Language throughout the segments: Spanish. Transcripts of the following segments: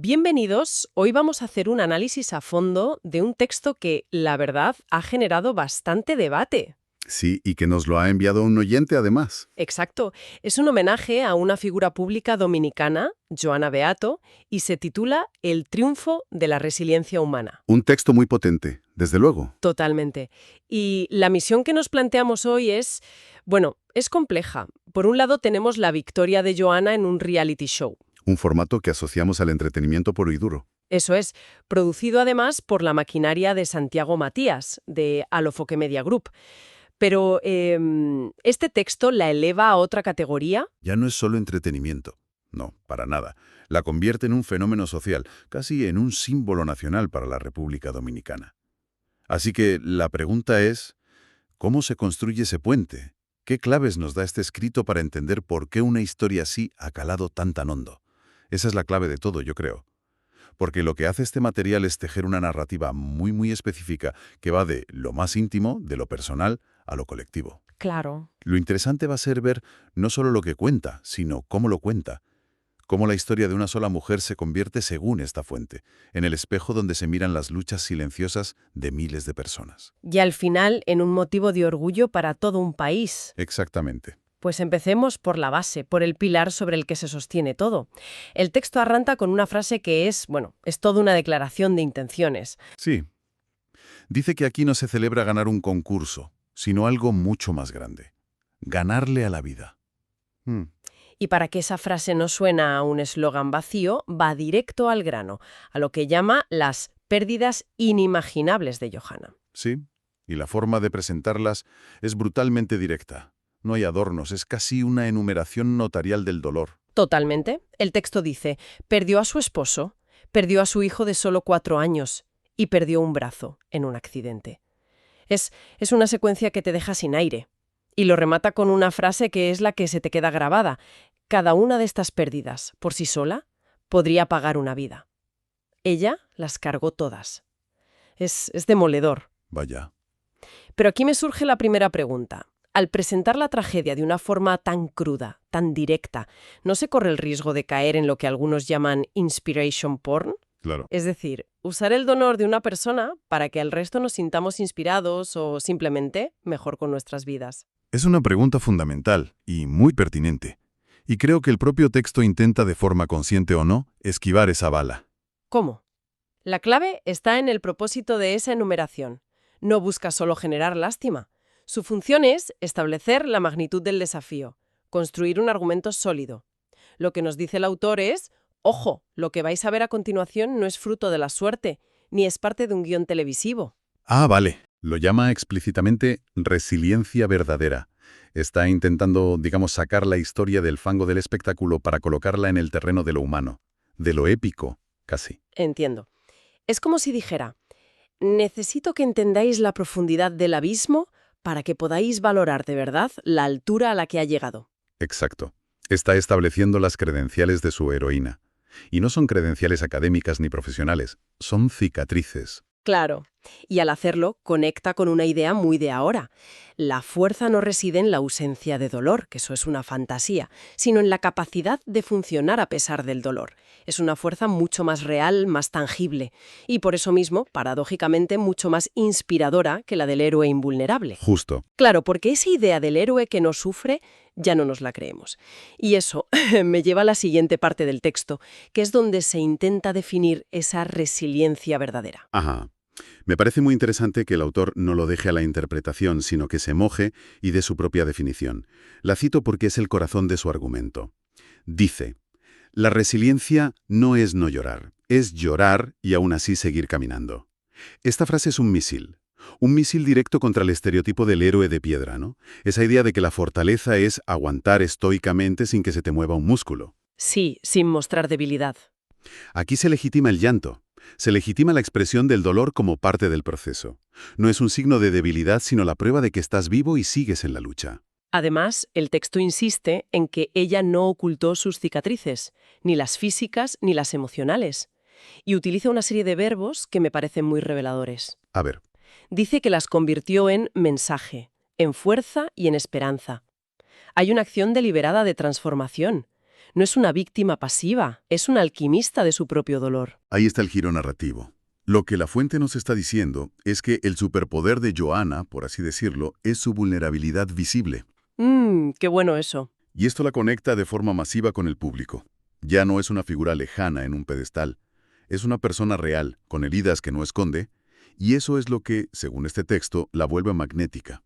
Bienvenidos. Hoy vamos a hacer un análisis a fondo de un texto que, la verdad, ha generado bastante debate. Sí, y que nos lo ha enviado un oyente además. Exacto. Es un homenaje a una figura pública dominicana, Joana Beato, y se titula El triunfo de la resiliencia humana. Un texto muy potente, desde luego. Totalmente. Y la misión que nos planteamos hoy es, bueno, es compleja. Por un lado tenemos la victoria de Joana en un reality show. Un formato que asociamos al entretenimiento puro y duro. Eso es, producido además por la maquinaria de Santiago Matías, de Alofoque Media Group. Pero este texto la eleva a otra categoría. Ya no es solo entretenimiento. No, para nada. La convierte en un fenómeno social, casi en un símbolo nacional para la República Dominicana. Así que la pregunta es, ¿cómo se construye ese puente? ¿Qué claves nos da este escrito para entender por qué una historia así ha calado tan hondo? Esa es la clave de todo, yo creo. Porque lo que hace este material es tejer una narrativa muy específica que va de lo más íntimo, de lo personal, a lo colectivo. Claro. Lo interesante va a ser ver no solo lo que cuenta, sino cómo lo cuenta. Cómo la historia de una sola mujer se convierte, según esta fuente, en el espejo donde se miran las luchas silenciosas de miles de personas. Y al final, en un motivo de orgullo para todo un país. Exactamente. Pues empecemos por la base, por el pilar sobre el que se sostiene todo. El texto arranca con una frase que es, bueno, es toda una declaración de intenciones. Sí. Dice que aquí no se celebra ganar un concurso, sino algo mucho más grande. Ganarle a la vida. Y para que esa frase no suena a un eslogan vacío, va directo al grano, a lo que llama las pérdidas inimaginables de Johanna. Sí, y la forma de presentarlas es brutalmente directa. No hay adornos, es casi una enumeración notarial del dolor. Totalmente. El texto dice, perdió a su esposo, perdió a su hijo de solo 4 años y perdió un brazo en un accidente. Es una secuencia que te deja sin aire. Y lo remata con una frase que es la que se te queda grabada. Cada una de estas pérdidas, por sí sola, podría pagar una vida. Ella las cargó todas. Es demoledor. Vaya. Pero aquí me surge la primera pregunta. Al presentar la tragedia de una forma tan cruda, tan directa, ¿no se corre el riesgo de caer en lo que algunos llaman inspiration porn? Claro. Es decir, usar el dolor de una persona para que al resto nos sintamos inspirados o simplemente mejor con nuestras vidas. Es una pregunta fundamental y muy pertinente. Y creo que el propio texto intenta, de forma consciente o no, esquivar esa bala. ¿Cómo? La clave está en el propósito de esa enumeración. No busca solo generar lástima. Su función es establecer la magnitud del desafío, construir un argumento sólido. Lo que nos dice el autor es, ojo, lo que vais a ver a continuación no es fruto de la suerte, ni es parte de un guión televisivo. Ah, vale. Lo llama explícitamente resiliencia verdadera. Está intentando, digamos, sacar la historia del fango del espectáculo para colocarla en el terreno de lo humano, de lo épico, casi. Entiendo. Es como si dijera, necesito que entendáis la profundidad del abismo para que podáis valorar de verdad la altura a la que ha llegado. Exacto. Está estableciendo las credenciales de su heroína. Y no son credenciales académicas ni profesionales, son cicatrices. Claro, y al hacerlo conecta con una idea muy de ahora. La fuerza no reside en la ausencia de dolor, que eso es una fantasía, sino en la capacidad de funcionar a pesar del dolor. Es una fuerza mucho más real, más tangible, y por eso mismo, paradójicamente, mucho más inspiradora que la del héroe invulnerable. Justo. Claro, porque esa idea del héroe que no sufre ya no nos la creemos. Y eso me lleva a la siguiente parte del texto, que es donde se intenta definir esa resiliencia verdadera. Ajá. Me parece muy interesante que el autor no lo deje a la interpretación, sino que se moje y dé su propia definición. La cito porque es el corazón de su argumento. Dice, la resiliencia no es no llorar, es llorar y aún así seguir caminando. Esta frase es un misil. Un misil directo contra el estereotipo del héroe de piedra, ¿no? Esa idea de que la fortaleza es aguantar estoicamente sin que se te mueva un músculo. Sí, sin mostrar debilidad. Aquí se legitima el llanto. Se legitima la expresión del dolor como parte del proceso. No es un signo de debilidad, sino la prueba de que estás vivo y sigues en la lucha. Además, el texto insiste en que ella no ocultó sus cicatrices, ni las físicas ni las emocionales, y utiliza una serie de verbos que me parecen muy reveladores. A ver. Dice que las convirtió en mensaje, en fuerza y en esperanza. Hay una acción deliberada de transformación. No es una víctima pasiva, es una alquimista de su propio dolor. Ahí está el giro narrativo. Lo que la fuente nos está diciendo es que el superpoder de Johanna, por así decirlo, es su vulnerabilidad visible. Qué bueno eso. Y esto la conecta de forma masiva con el público. Ya no es una figura lejana en un pedestal. Es una persona real, con heridas que no esconde, y eso es lo que, según este texto, la vuelve magnética.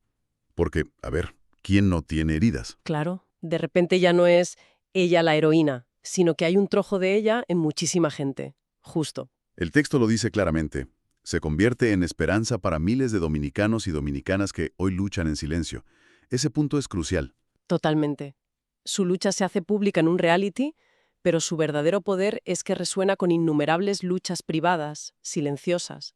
Porque, a ver, ¿quién no tiene heridas? Claro, de repente ya no es ella la heroína, sino que hay un trojo de ella en muchísima gente. Justo. El texto lo dice claramente. Se convierte en esperanza para miles de dominicanos y dominicanas que hoy luchan en silencio. Ese punto es crucial. Totalmente. Su lucha se hace pública en un reality, pero su verdadero poder es que resuena con innumerables luchas privadas, silenciosas.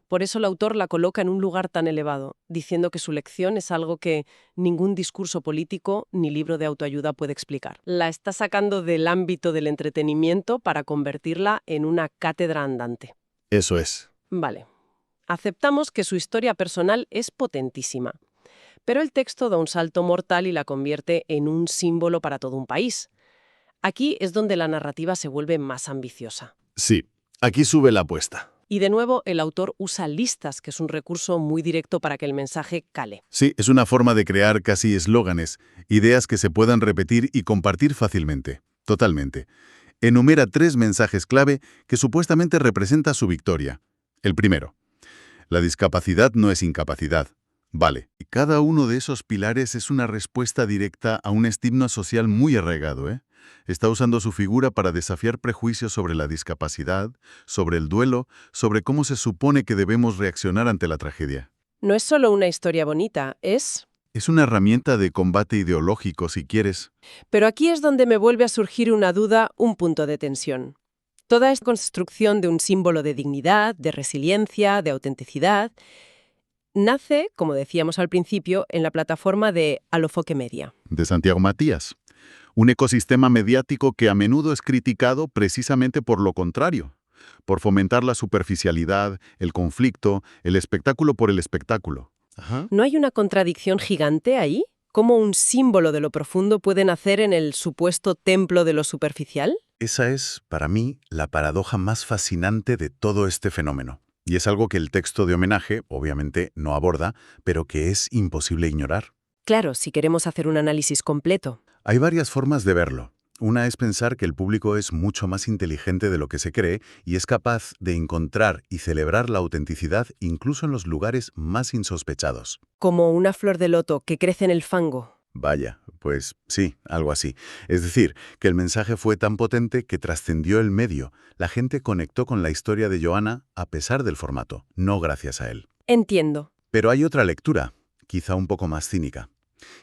Por eso el autor la coloca en un lugar tan elevado, diciendo que su lección es algo que ningún discurso político ni libro de autoayuda puede explicar. La está sacando del ámbito del entretenimiento para convertirla en una cátedra andante. Eso es. Vale. Aceptamos que su historia personal es potentísima, pero el texto da un salto mortal y la convierte en un símbolo para todo un país. Aquí es donde la narrativa se vuelve más ambiciosa. Sí, aquí sube la apuesta. Y de nuevo, el autor usa listas, que es un recurso muy directo para que el mensaje cale. Sí, es una forma de crear casi eslóganes, ideas que se puedan repetir y compartir fácilmente. Totalmente. Enumera 3 mensajes clave que supuestamente representan su victoria. El primero. La discapacidad no es incapacidad. Vale, y cada uno de esos pilares es una respuesta directa a un estigma social muy arraigado, ¿eh? Está usando su figura para desafiar prejuicios sobre la discapacidad, sobre el duelo, sobre cómo se supone que debemos reaccionar ante la tragedia. No es solo una historia bonita, es... Es una herramienta de combate ideológico, si quieres. Pero aquí es donde me vuelve a surgir una duda, un punto de tensión. Toda esta construcción de un símbolo de dignidad, de resiliencia, de autenticidad, nace, como decíamos al principio, en la plataforma de Alofoque Media. De Santiago Matías. Un ecosistema mediático que a menudo es criticado precisamente por lo contrario, por fomentar la superficialidad, el conflicto, el espectáculo por el espectáculo. Ajá. ¿No hay una contradicción gigante ahí? ¿Cómo un símbolo de lo profundo puede nacer en el supuesto templo de lo superficial? Esa es, para mí, la paradoja más fascinante de todo este fenómeno. Y es algo que el texto de homenaje, obviamente, no aborda, pero que es imposible ignorar. Claro, si queremos hacer un análisis completo. Hay varias formas de verlo. Una es pensar que el público es mucho más inteligente de lo que se cree y es capaz de encontrar y celebrar la autenticidad incluso en los lugares más insospechados. Como una flor de loto que crece en el fango. Vaya, pues sí, algo así. Es decir, que el mensaje fue tan potente que trascendió el medio. La gente conectó con la historia de Johanna a pesar del formato, no gracias a él. Entiendo. Pero hay otra lectura, quizá un poco más cínica.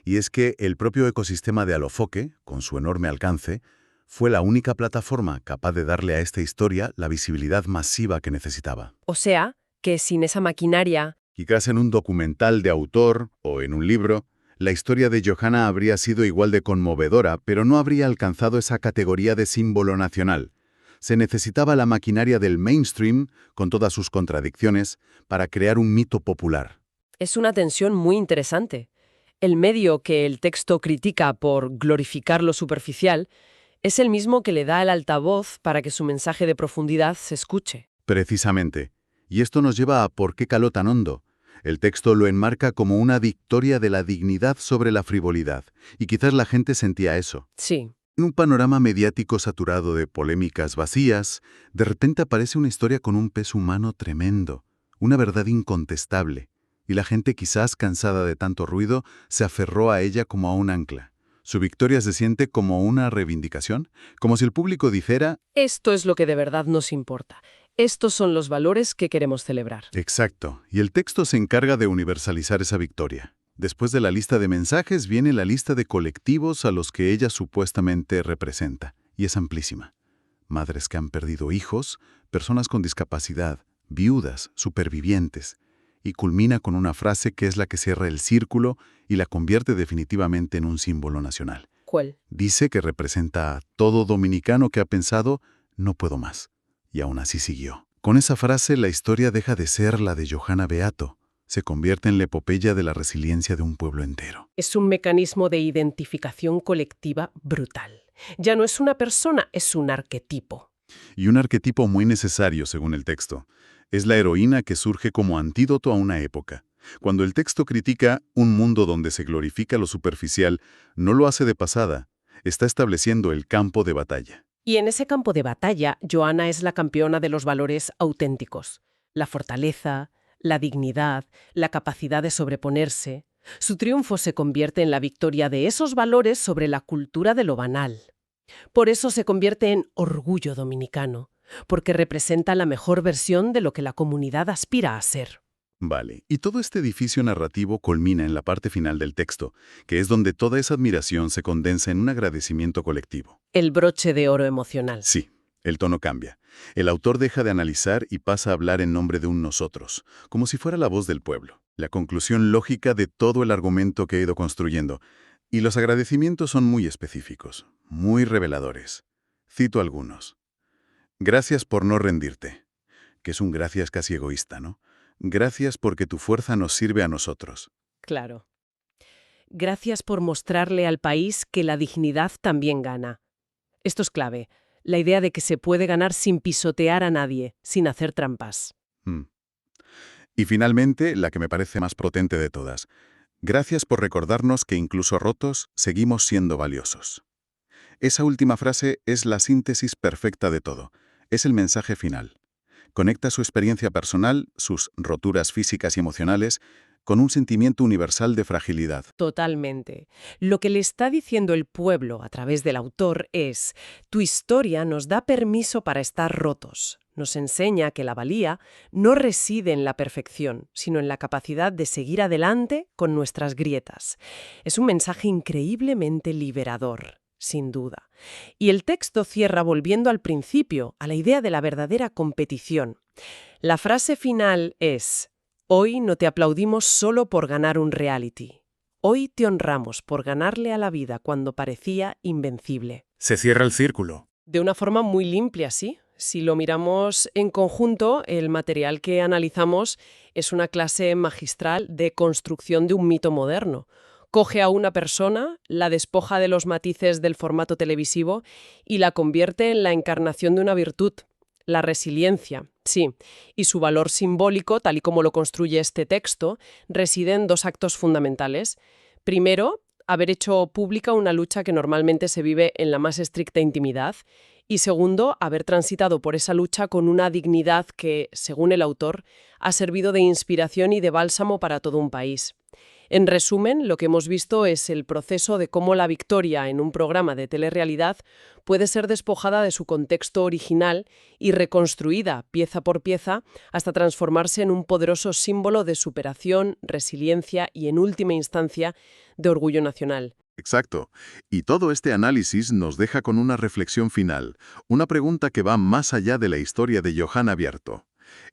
Y es que el propio ecosistema de Alofoque, con su enorme alcance, fue la única plataforma capaz de darle a esta historia la visibilidad masiva que necesitaba. O sea, que sin esa maquinaria... Quizás en un documental de autor o en un libro, la historia de Johanna habría sido igual de conmovedora, pero no habría alcanzado esa categoría de símbolo nacional. Se necesitaba la maquinaria del mainstream, con todas sus contradicciones, para crear un mito popular. Es una tensión muy interesante. El medio que el texto critica por glorificar lo superficial es el mismo que le da el altavoz para que su mensaje de profundidad se escuche. Precisamente. Y esto nos lleva a por qué caló tan hondo. El texto lo enmarca como una victoria de la dignidad sobre la frivolidad, y quizás la gente sentía eso. Sí. En un panorama mediático saturado de polémicas vacías, de repente aparece una historia con un peso humano tremendo, una verdad incontestable, y la gente, quizás cansada de tanto ruido, se aferró a ella como a un ancla. Su victoria se siente como una reivindicación, como si el público dijera: Esto es lo que de verdad nos importa. Estos son los valores que queremos celebrar. Exacto, y el texto se encarga de universalizar esa victoria. Después de la lista de mensajes viene la lista de colectivos a los que ella supuestamente representa, y es amplísima. Madres que han perdido hijos, personas con discapacidad, viudas, supervivientes, y culmina con una frase que es la que cierra el círculo y la convierte definitivamente en un símbolo nacional. ¿Cuál? Dice que representa a todo dominicano que ha pensado: no puedo más. Y aún así siguió. Con esa frase la historia deja de ser la de Johanna Beato. Se convierte en la epopeya de la resiliencia de un pueblo entero. Es un mecanismo de identificación colectiva brutal. Ya no es una persona, es un arquetipo. Y un arquetipo muy necesario, según el texto. Es la heroína que surge como antídoto a una época. Cuando el texto critica un mundo donde se glorifica lo superficial, no lo hace de pasada. Está estableciendo el campo de batalla. Y en ese campo de batalla, Johanna es la campeona de los valores auténticos. La fortaleza, la dignidad, la capacidad de sobreponerse. Su triunfo se convierte en la victoria de esos valores sobre la cultura de lo banal. Por eso se convierte en orgullo dominicano, porque representa la mejor versión de lo que la comunidad aspira a ser. Vale, y todo este edificio narrativo culmina en la parte final del texto, que es donde toda esa admiración se condensa en un agradecimiento colectivo. El broche de oro emocional. Sí, el tono cambia. El autor deja de analizar y pasa a hablar en nombre de un nosotros, como si fuera la voz del pueblo, la conclusión lógica de todo el argumento que he ido construyendo. Y los agradecimientos son muy específicos, muy reveladores. Cito algunos. Gracias por no rendirte, que es un gracias casi egoísta, ¿no? Gracias porque tu fuerza nos sirve a nosotros. Claro. Gracias por mostrarle al país que la dignidad también gana. Esto es clave, la idea de que se puede ganar sin pisotear a nadie, sin hacer trampas. Mm. Y finalmente, la que me parece más potente de todas. Gracias por recordarnos que incluso rotos seguimos siendo valiosos. Esa última frase es la síntesis perfecta de todo. Es el mensaje final. Conecta su experiencia personal, sus roturas físicas y emocionales, con un sentimiento universal de fragilidad. Totalmente. Lo que le está diciendo el pueblo a través del autor es: tu historia nos da permiso para estar rotos. Nos enseña que la valía no reside en la perfección, sino en la capacidad de seguir adelante con nuestras grietas. Es un mensaje increíblemente liberador, sin duda. Y el texto cierra volviendo al principio, a la idea de la verdadera competición. La frase final es: hoy no te aplaudimos solo por ganar un reality. Hoy te honramos por ganarle a la vida cuando parecía invencible. Se cierra el círculo. De una forma muy limpia, ¿sí? Si lo miramos en conjunto, el material que analizamos es una clase magistral de construcción de un mito moderno. Coge a una persona, la despoja de los matices del formato televisivo y la convierte en la encarnación de una virtud, la resiliencia. Sí, y su valor simbólico, tal y como lo construye este texto, reside en dos actos fundamentales. Primero, haber hecho pública una lucha que normalmente se vive en la más estricta intimidad. Y segundo, haber transitado por esa lucha con una dignidad que, según el autor, ha servido de inspiración y de bálsamo para todo un país. En resumen, lo que hemos visto es el proceso de cómo la victoria en un programa de telerrealidad puede ser despojada de su contexto original y reconstruida pieza por pieza hasta transformarse en un poderoso símbolo de superación, resiliencia y, en última instancia, de orgullo nacional. Exacto. Y todo este análisis nos deja con una reflexión final, una pregunta que va más allá de la historia de Johanna Bierto.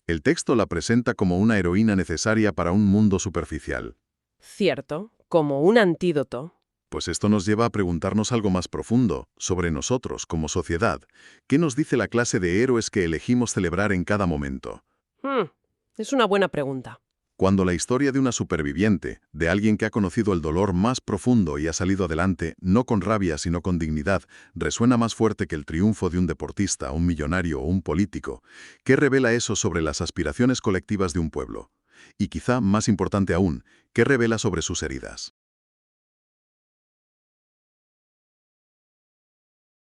El texto la presenta como una heroína necesaria para un mundo superficial. Cierto, como un antídoto. Pues esto nos lleva a preguntarnos algo más profundo, sobre nosotros como sociedad. ¿Qué nos dice la clase de héroes que elegimos celebrar en cada momento? Es una buena pregunta. Cuando la historia de una superviviente, de alguien que ha conocido el dolor más profundo y ha salido adelante, no con rabia sino con dignidad, resuena más fuerte que el triunfo de un deportista, un millonario o un político, ¿qué revela eso sobre las aspiraciones colectivas de un pueblo? Y quizá más importante aún, ¿qué revela sobre sus heridas?